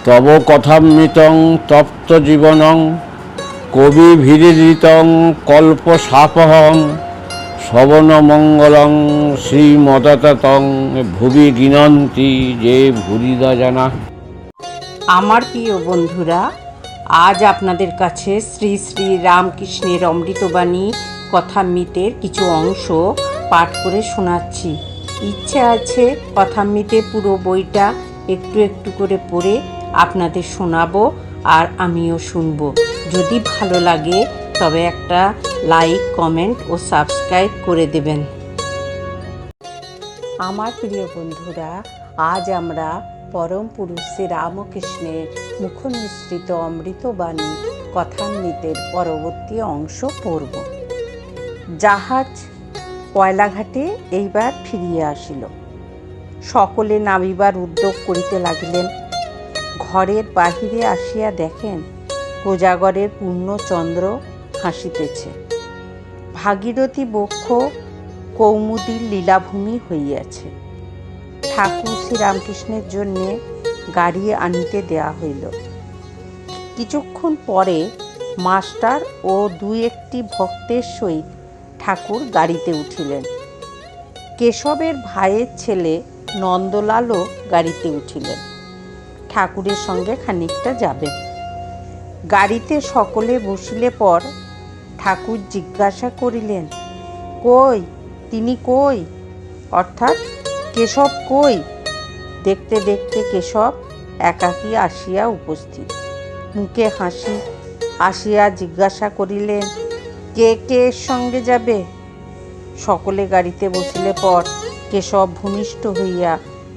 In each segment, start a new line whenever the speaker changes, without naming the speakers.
তব কথামৃতং তপ্ত জীবনং কবিভিরিদিতং কল্পসাপহং শ্রবণমঙ্গলং শ্রীমদততং ভুবি গিনন্তি যে ভুরিদা জানা।
আমার প্রিয় বন্ধুরা, আজ আপনাদের কাছে শ্রী শ্রী রামকৃষ্ণের অমৃতবাণী কথামৃতের কিছু অংশ পাঠ করে শোনাচ্ছি। ইচ্ছে আছে কথামৃতের পুরো বইটা একটু একটু করে পড়ে আপনাদের শোনাবো আর আমিও শুনবো। যদি ভালো লাগে তবে একটা লাইক, কমেন্ট ও সাবস্ক্রাইব করে দেবেন। আমার প্রিয় বন্ধুরা, আজ আমরা পরম পুরুষ শ্রী রামকৃষ্ণের মুখনিসৃত অমৃতবাণী কথামৃতের পরবর্তী অংশ পড়ব। জাহাজ কয়লাঘাটে এইবার ফিরিয়া আসিল। সকলে নামিবার উদ্যোগ করিতে লাগিলেন। ঘরের বাহিরে আসিয়া দেখেন কোজাগরের পূর্ণচন্দ্র হাসিতেছে। ভাগীরথী বক্ষ কৌমুদীর লীলাভূমি হইয়াছে। ঠাকুর শ্রীরামকৃষ্ণের জন্যে গাড়ি আনিতে দেয়া হইল। কিছুক্ষণ পরে মাস্টার ও দুই একটি ভক্তের সহিত ঠাকুর গাড়িতে উঠিলেন। কেশবের ভাইয়ের ছেলে নন্দলালও গাড়িতে উঠিলেন। ঠাকুরের সঙ্গে খানিকটা যাবেন। গাড়িতে সকলে বসিলে পর ঠাকুর জিজ্ঞাসা করিলেন, কই তিনি কই, অর্থাৎ কেশব কই? দেখতে দেখতে কেশব একাকী আসিয়া উপস্থিত। মুখে হাসি আসিয়া জিজ্ঞাসা করিলেন, কে কে এর সঙ্গে যাবে? সকলে গাড়িতে বসিলে পর কেশব ভূমিষ্ঠ হইয়া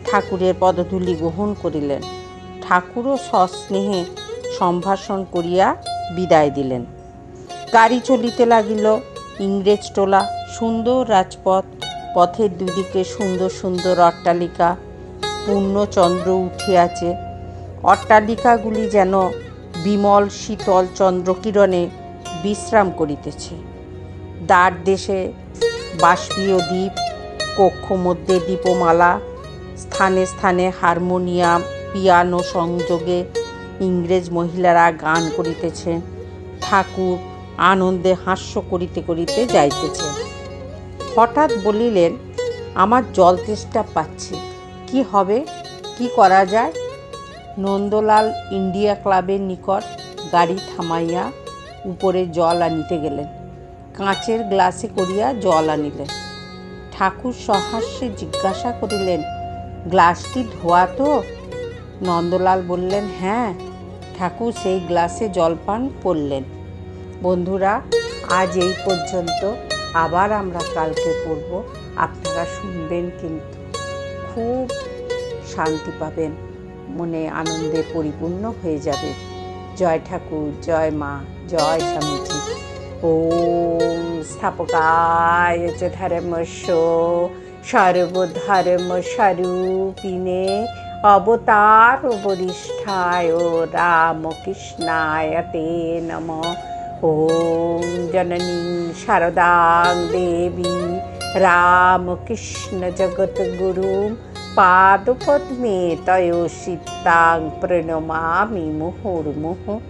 ঠাকুরের পদধূলি গ্রহণ করিলেন। ঠাকুরও সস্নেহে সম্ভাষণ করিয়া বিদায় দিলেন। গাড়ি চলিতে লাগিল। ইংরেজ টোলা, সুন্দর রাজপথ, পথের দুদিকে সুন্দর সুন্দর অট্টালিকা, পূর্ণচন্দ্র উঠিয়াছে। অট্টালিকাগুলি যেন বিমল শীতল চন্দ্রকিরণে বিশ্রাম করিতেছে। দ্বার দেশে বাষ্পীয় দ্বীপ, কক্ষ মধ্যে দীপমালা, স্থানে স্থানে হারমোনিয়াম, পিয়ানো সংযোগে ইংরেজ মহিলারা গান করিতেছেন। ঠাকুর আনন্দে হাস্য করিতে করিতে যাইতেছেন। হঠাৎ বলিলেন, আমার জল তেষ্টা পাচ্ছে, কি হবে, কি করা যায়? নন্দলাল ইন্ডিয়া ক্লাবের নিকট গাড়ি থামাইয়া উপরে জল আনিতে গেলেন। কাঁচের গ্লাসে করিয়া জল আনিলেন। ঠাকুর সহাস্যে জিজ্ঞাসা করিলেন, গ্লাসটি ধোয়া তো? নন্দলাল বললেন, হ্যাঁ। ঠাকুর সেই গ্লাসে জলপান করলেন। বন্ধুরা, আজ এই পর্যন্ত। আবার আমরা কালকে পড়ব। আপনারা শুনবেন, কিন্তু খুব শান্তি পাবেন, মনে আনন্দে পরিপূর্ণ হয়ে যাবে। জয় ঠাকুর, জয় মা, জয় স্বামীজি। ওম স্থাপকায় চ ধর্মস্য সর্বধর্ম স্বরূপিণে অবতার বরিষ্ঠায় রামকৃষ্ণায় তে নমঃ। ওম জননী শারদাং দেবী রামকৃষ্ণ জগদ্গুরুং পাদপদ্মে তয়োষিতাং প্রণমামি মুহুর্মুহুঃ।